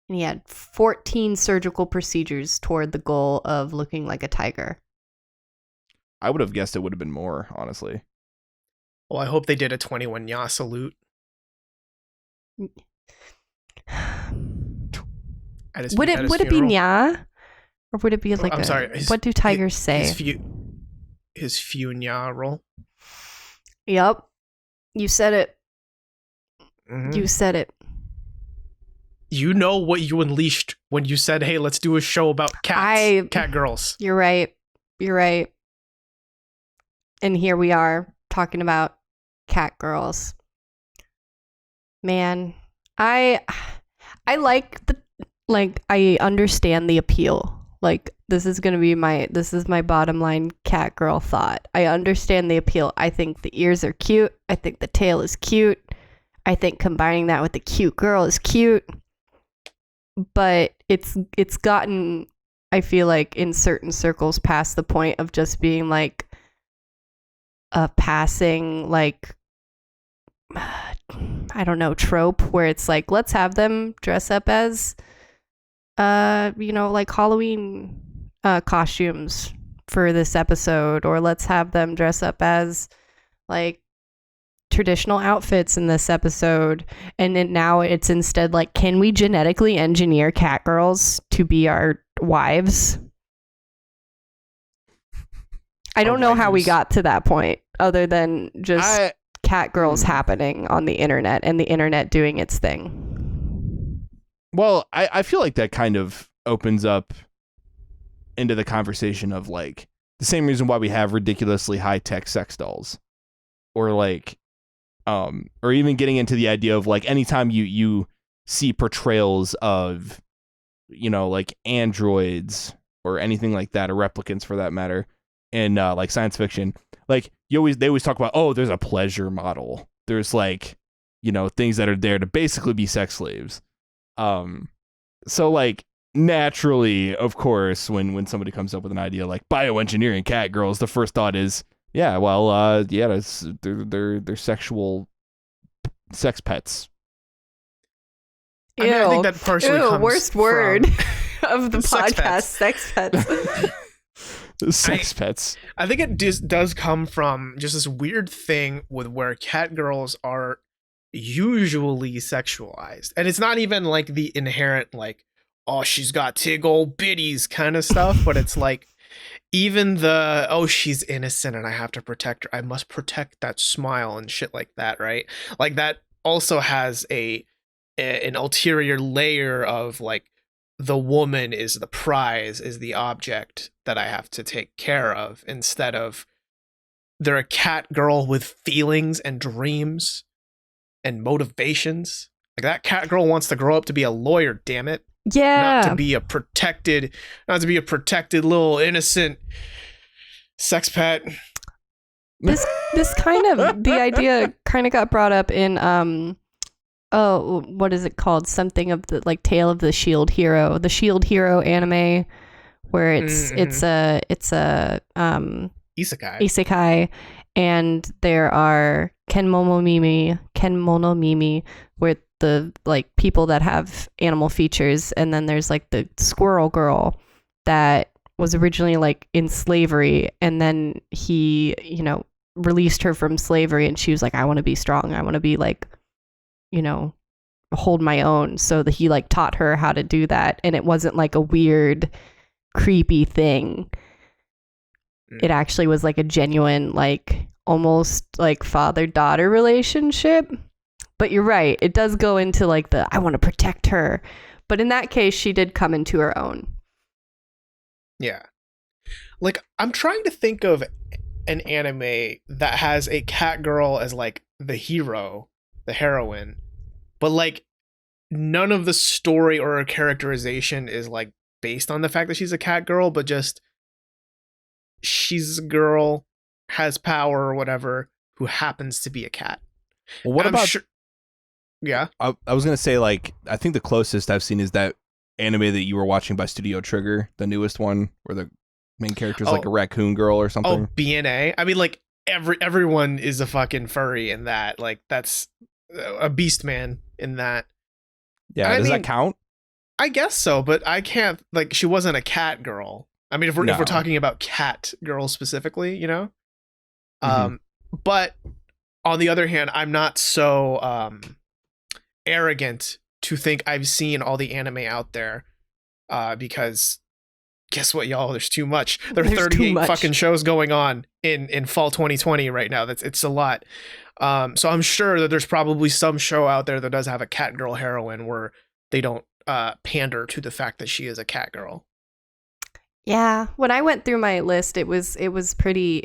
A: And he had 14 surgical procedures toward the goal of looking like a tiger.
C: I would have guessed it would have been more, honestly.
B: Well, I hope they did a 21 ya salute.
A: Would it be nya? Or would it be like
B: I'm sorry.
A: What do tigers say?
B: His funeral.
A: Yep. You said it.
B: Mm-hmm.
A: You said it.
B: You know what you unleashed when you said, "Hey, let's do a show about cats, cat girls."
A: You're right. You're right. And here we are talking about cat girls. Man, I I understand the appeal. Like this is my bottom line cat girl thought. I understand the appeal. I think the ears are cute. I think the tail is cute. I think combining that with the cute girl is cute. But it's gotten, I feel like, in certain circles past the point of just being like a passing, like, I don't know, trope where it's like, let's have them dress up as, like Halloween costumes for this episode, or let's have them dress up as like traditional outfits in this episode. And now it's instead like, can we genetically engineer cat girls to be our wives? I don't know how we got to that point other than just cat girls happening on the internet and the internet doing its thing.
C: Well, I feel like that kind of opens up into the conversation of like the same reason why we have ridiculously high-tech sex dolls, or like or even getting into the idea of like anytime you see portrayals of, like androids or anything like that, or replicants for that matter, in like science fiction, like they always talk about, oh, there's a pleasure model, there's like, things that are there to basically be sex slaves. So like naturally, of course, when somebody comes up with an idea like bioengineering cat girls, the first thought is, yeah, well, they're sexual sex pets.
B: I mean, I think that partially comes
A: worst word of the
B: sex
A: podcast,
B: pets.
A: sex pets.
C: Sex pets.
B: I think it does come from just this weird thing with where cat girls are usually sexualized, and it's not even like the inherent like, oh, she's got tig old bitties kind of stuff, but it's like even the, oh, she's innocent and I have to protect her, I must protect that smile and shit like that, right? Like that also has an ulterior layer of like, the woman is the prize, is the object that I have to take care of, instead of they're a cat girl with feelings and dreams and motivations. Like that cat girl wants to grow up to be a lawyer, damn it.
A: Yeah.
B: Not to be a protected little innocent sex pet.
A: This kind of, the idea kind of got brought up in what is it called? Something of the like Tale of the Shield Hero, the Shield Hero anime, where it's a isekai, and there are Ken Monomimi, where the like people that have animal features, and then there's like the squirrel girl that was originally like in slavery, and then he, released her from slavery, and she was like, I want to be strong, I want to be like, hold my own. So that he like taught her how to do that, and it wasn't like a weird creepy thing. It actually was like a genuine like, almost like father-daughter relationship. But you're right. It does go into like the I want to protect her. But in that case, she did come into her own.
B: Yeah. Like, I'm trying to think of an anime that has a Catgirl as like the hero, the heroine, but like none of the story or her characterization is like based on the fact that she's a Catgirl, but just she's a girl, has power or whatever, who happens to be a cat.
C: Well, what
B: And
C: about?
B: Yeah.
C: I was gonna say, like, I think the closest I've seen is that anime that you were watching by Studio Trigger, the newest one, where the main character is like a raccoon girl or something.
B: Oh, BNA. I mean, like everyone is a fucking furry in that. Like, that's a beast man in that.
C: Yeah, does that count?
B: I guess so, but I can't. Like, she wasn't a cat girl. I mean, if we're talking about cat girls specifically, you know. But on the other hand, I'm not so arrogant to think I've seen all the anime out there, because guess what, y'all? There's too much. There are 38 fucking shows going on in fall 2020 right now. It's a lot. So I'm sure that there's probably some show out there that does have a cat girl heroine where they don't pander to the fact that she is a cat girl.
A: Yeah, when I went through my list, it was pretty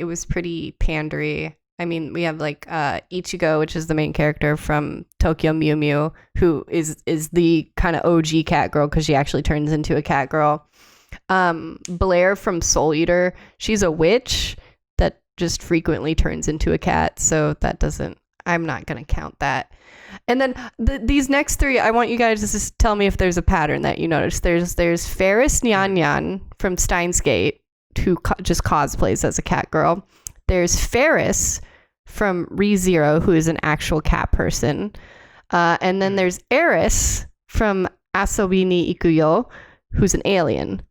A: pandery. I mean, we have like Ichigo, which is the main character from Tokyo Mew Mew, who is the kind of OG cat girl because she actually turns into a cat girl. Blair from Soul Eater, she's a witch that just frequently turns into a cat, so that doesn't. I'm not gonna count that. And then these next three, I want you guys to just tell me if there's a pattern that you notice. There's Ferris Nyan Nyan from Steins Gate, who just cosplays as a cat girl. There's Ferris from ReZero, who is an actual cat person. And then there's Eris from Asobi ni Ikuyo, who's an alien.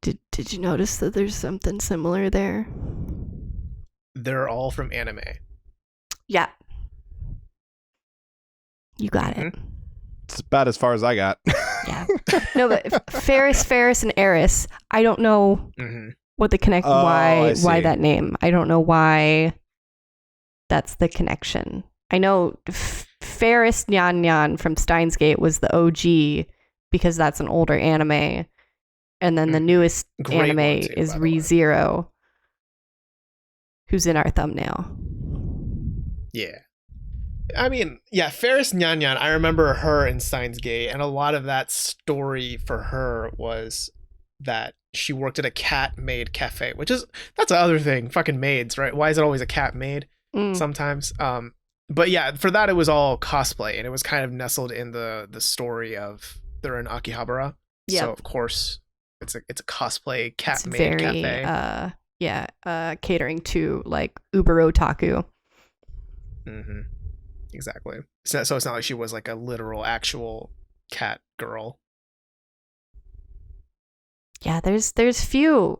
A: Did you notice that there's something similar there?
B: They're all from anime.
A: Yeah. You got it.
C: It's about as far as I got.
A: Yeah. No, but Ferris and Eris, I don't know what the connection, why that name. I don't know why that's the connection. I know Ferris Nyan Nyan from Steins Gate was the OG because that's an older anime. And then the newest anime is ReZero, who's in our thumbnail.
B: Yeah. I mean, yeah, Ferris Nyan Nyan, I remember her in Steins Gate, and a lot of that story for her was that she worked at a cat maid cafe, that's the other thing, fucking maids, right? Why is it always a cat maid sometimes? But yeah, for that it was all cosplay, and it was kind of nestled in the story of they're in Akihabara. Yep. So of course it's a cosplay cat maid cafe.
A: Catering to like Uber Otaku.
B: Exactly. So it's not like she was like a literal actual cat girl.
A: Yeah, there's few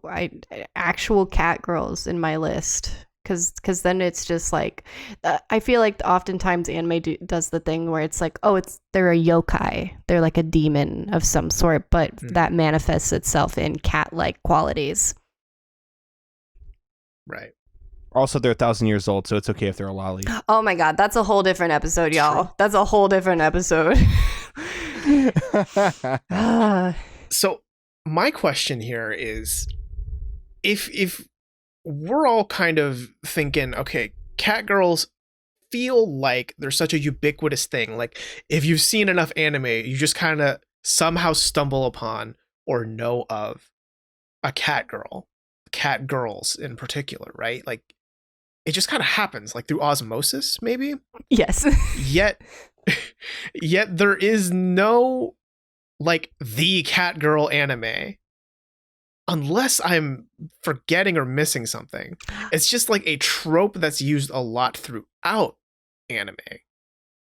A: actual cat girls in my list because then it's just like I feel like oftentimes anime does the thing where it's like, oh, they're a yokai, they're like a demon of some sort, but that manifests itself in cat-like qualities.
B: Right.
C: Also, they're 1,000 years old, so it's okay if they're a lolly.
A: Oh my god, that's a whole different episode, y'all. True. That's a whole different episode.
B: So my question here is, if we're all kind of thinking, okay, catgirls feel like they're such a ubiquitous thing. Like, if you've seen enough anime, you just kind of somehow stumble upon or know of a catgirl, catgirls in particular, right? Like, it just kind of happens, like through osmosis, maybe?
A: Yes.
B: Yet there is no, like, the catgirl anime. Unless I'm forgetting or missing something. It's just like a trope that's used a lot throughout anime.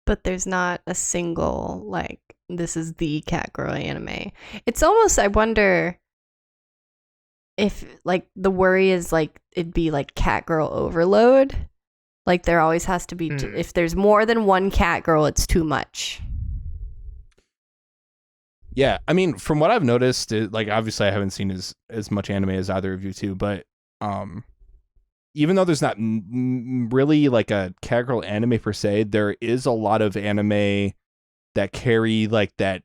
A: But there's not a single, like, this is the catgirl anime. It's almost, I wonder if, like, the worry is, like, it'd be, like, catgirl overload. Like, there always has to be, if there's more than one catgirl, it's too much.
C: Yeah, I mean, from what I've noticed, like, obviously I haven't seen as much anime as either of you two, but even though there's not really like a Catgirl anime per se, there is a lot of anime that carry like that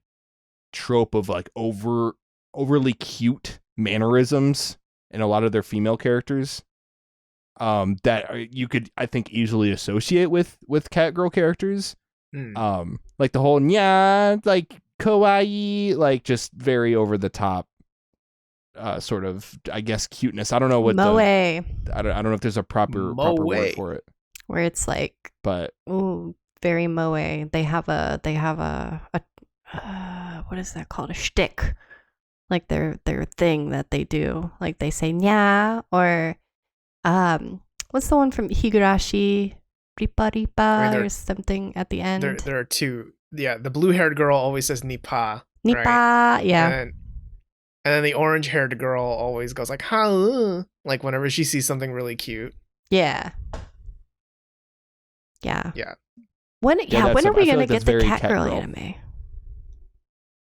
C: trope of like overly cute mannerisms in a lot of their female characters. That you could, I think, easily associate with Catgirl characters. Like the whole like kawaii, like just very over the top, sort of, I guess, cuteness. I don't know what
A: moe.
C: I don't know if there's a proper word for it.
A: Where it's like,
C: but
A: very moe. They have a what is that called? A shtick. Like their thing that they do. Like they say nya, or what's the one from Higurashi? Ripa ripa or something at the end.
B: There are two. Yeah, the blue-haired girl always says nipa.
A: Nipa,
B: right?
A: yeah.
B: And then the orange-haired girl always goes like ha, like whenever she sees something really cute.
A: Yeah. Yeah.
B: Yeah.
A: When are we gonna get the
C: Catgirl
A: Catgirl anime?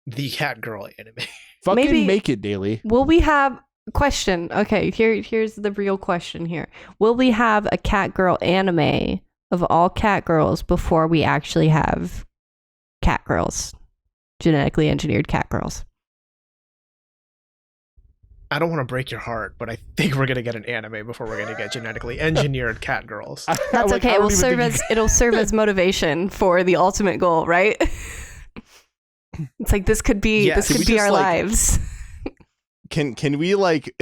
B: The Catgirl anime.
C: Fucking
A: Maybe-
C: make it, Daily.
A: Will we have question? Okay, here's the real question here. Will we have a Catgirl anime of all Catgirls before we actually have Catgirls, genetically engineered Catgirls?
B: I don't want to break your heart, but I think we're gonna get an anime before we're gonna get genetically engineered Catgirls.
A: That's okay. It'll serve as motivation for the ultimate goal, right? It's like this could be
B: Yes.
A: this could be our lives.
C: Can we like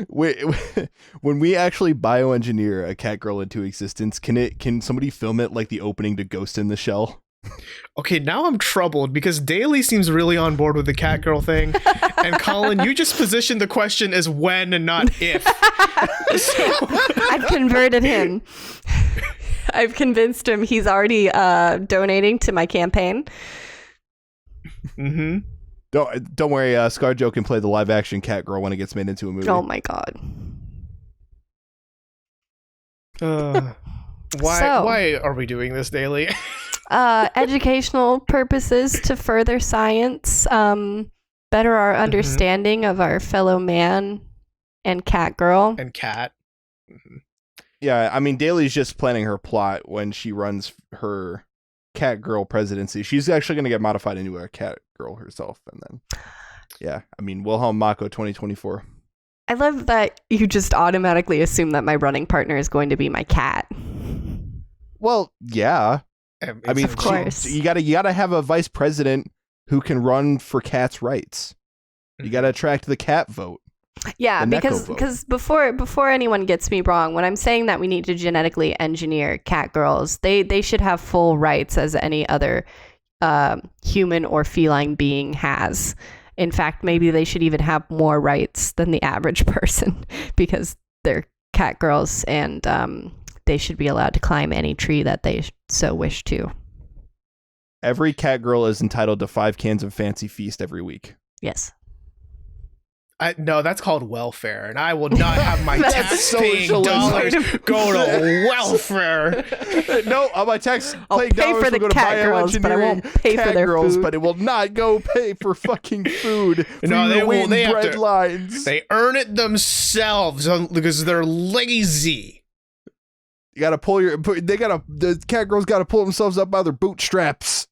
C: when we actually bioengineer a Catgirl into existence, can somebody film it like the opening to Ghost in the Shell?
B: Okay, now I'm troubled because Daly seems really on board with the Catgirl thing, and Colin, you just positioned the question as when and not if.
A: I've converted him. I've convinced him. He's already donating to my campaign.
B: Mm-hmm.
C: Don't worry, ScarJo can play the live action Catgirl when it gets made into a movie.
A: Oh my god.
B: Why are we doing this, Daly?
A: Educational purposes to further science, better our understanding of our fellow man and Catgirl.
B: And Cat. Mm-hmm.
C: Yeah, I mean, Daly's just planning her plot when she runs her Catgirl presidency. She's actually going to get modified into a Catgirl herself, and then, yeah, I mean, Wilhelm Mako 2024.
A: I love that you just automatically assume that my running partner is going to be my cat.
C: Well, yeah. I mean,
A: of course.
C: You gotta have a vice president who can run for cats' rights. You gotta attract the cat vote.
A: Yeah,
C: the
A: because before anyone gets me wrong, when I'm saying that we need to genetically engineer Catgirls, they should have full rights as any other human or feline being has. In fact, maybe they should even have more rights than the average person because they're Catgirls, and they should be allowed to climb any tree that they so wish to.
C: Every Catgirl is entitled to 5 cans of Fancy Feast every week.
A: Yes.
B: No, that's called welfare, and I will not have my tax-paying
C: socialism.
B: dollars go to welfare.
C: No, my
A: I'll
C: tax-paying
A: pay
C: dollars
A: for the
C: will go to
A: Catgirls, but I won't pay for their
C: Catgirls,
A: food.
C: but it will not go pay for fucking food.
B: No, they won't. They have
C: bread
B: to.
C: lines.
B: They earn it themselves because they're lazy.
C: You gotta the Catgirls gotta pull themselves up by their bootstraps.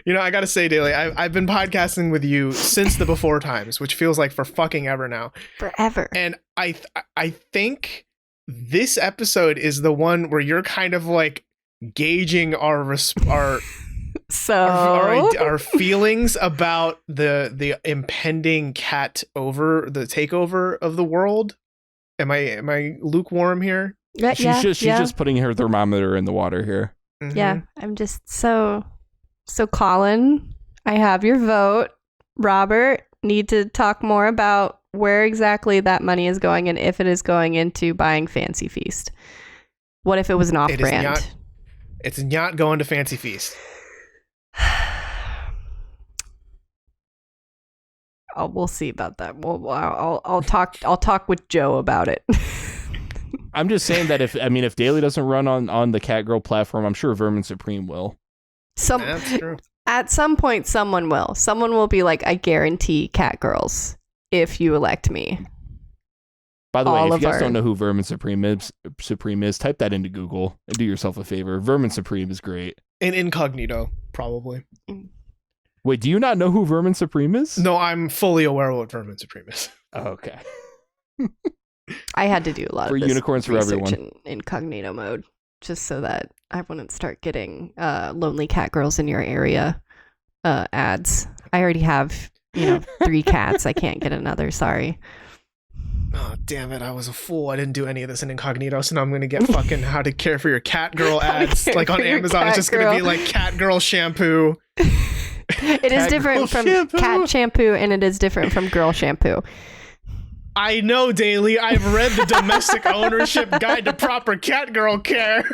B: You know, I gotta say, Daly, I've been podcasting with you since the before times, which feels like for fucking ever now.
A: Forever.
B: And I think this episode is the one where you're kind of like gauging our feelings about the impending the takeover of the world. Am I lukewarm here?
A: Yeah,
C: She's just putting her thermometer in the water here.
B: Mm-hmm.
A: Yeah, I'm just so Colin, I have your vote. Robert, need to talk more about where exactly that money is going and if it is going into buying Fancy Feast. What if it was an off-brand?
B: It's not going to Fancy Feast.
A: Oh, we'll see about that. I'll talk with Joe about it.
C: I'm just saying that if Daly doesn't run on the Catgirl platform, I'm sure Vermin Supreme will.
B: That's true.
A: At some point, someone will. Someone will be like, I guarantee Catgirls if you elect me.
C: By the way,
A: all
C: if
A: of
C: you guys
A: our-
C: don't know who Vermin Supreme is, type that into Google and do yourself a favor. Vermin Supreme is great.
B: In incognito, probably.
C: Wait, do you not know who Vermin Supreme is?
B: No, I'm fully aware of what Vermin Supreme is.
C: Oh, okay.
A: I had to do a lot
C: For
A: of this
C: unicorns for
A: research
C: everyone.
A: in incognito mode, just so that I wouldn't start getting lonely cat girls in your area ads. I already have 3 cats. I can't get another. Sorry.
B: Oh, damn it. I was a fool. I didn't do any of this in incognito, so now I'm going to get fucking how to care for your cat girl ads. Like on Amazon, it's just going to be like cat girl shampoo.
A: It is different from cat shampoo, and it is different from girl shampoo.
B: I know, Daily. I've read the Domestic Ownership Guide to Proper Cat Girl Care.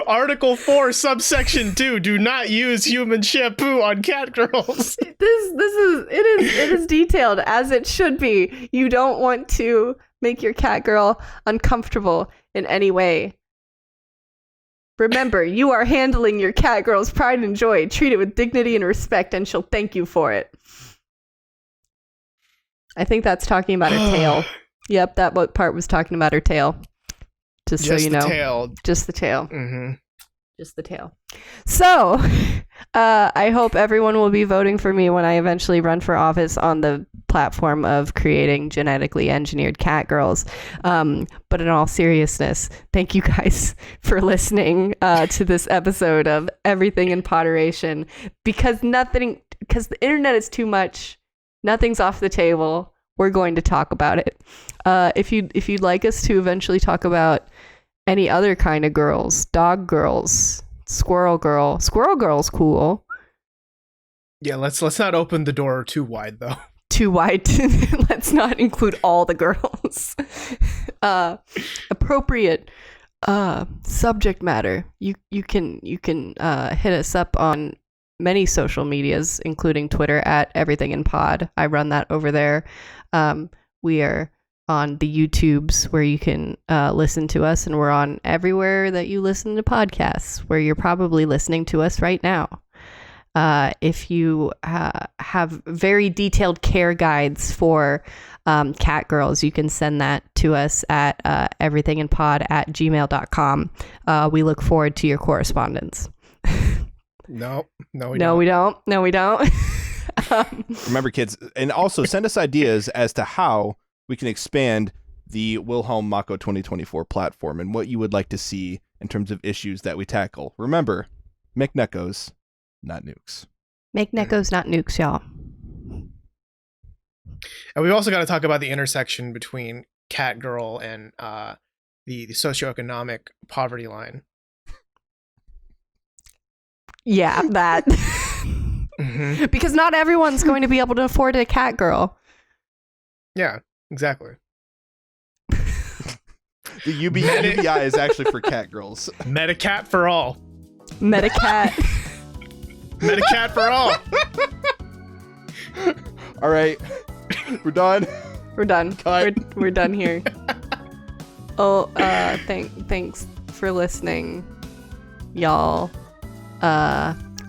B: Article 4, subsection 2. Do not use human shampoo on cat girls.
A: It is detailed as it should be. You don't want to make your cat girl uncomfortable in any way. Remember, you are handling your cat girl's pride and joy. Treat it with dignity and respect, and she'll thank you for it. I think that's talking about her tail. Yep, that part was talking about her tail. Just so you know.
B: Tail.
A: Just the tail.
B: Mm-hmm.
A: Just the tail. So, I hope everyone will be voting for me when I eventually run for office on the platform of creating genetically engineered cat girls. But in all seriousness, thank you guys for listening to this episode of Everything in Poderation. Because the internet is too much. Nothing's off the table. We're going to talk about it. If you'd like us to eventually talk about any other kind of girls, dog girls, squirrel girl's cool.
B: Yeah, let's not open the door too wide though.
A: Too wide. Let's not include all the girls. Appropriate subject matter. You can hit us up on many social medias, including Twitter at Everything in Pod. I run that over there. We are on the YouTubes where you can listen to us, and we're on everywhere that you listen to podcasts, where you're probably listening to us right now. If you have very detailed care guides for cat girls, you can send that to us at everythinginpod@gmail.com. We look forward to your correspondence.
B: No, we
A: don't.
C: Remember, kids, and also send us ideas as to how we can expand the Wilhelm Mako 2024 platform and what you would like to see in terms of issues that we tackle. Remember, make neckos, not nukes.
A: Make neckos, not nukes, y'all.
B: And we've also got to talk about the intersection between Catgirl and the socioeconomic poverty line.
A: Yeah, that.
B: Mm-hmm.
A: Because not everyone's going to be able to afford a cat girl.
B: Yeah, exactly.
C: The UBI is actually for cat girls.
B: Medicat for all.
A: Medicat.
B: Medicat for all.
C: All right, we're done.
A: We're done.
C: Cut.
A: We're done here. Oh, thanks for listening, y'all.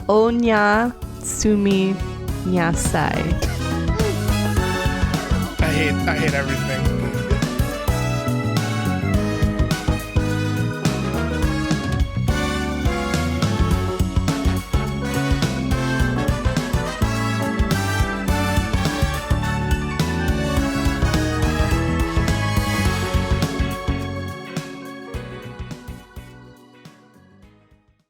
A: Onya sumi nyasai.
B: I hate everything.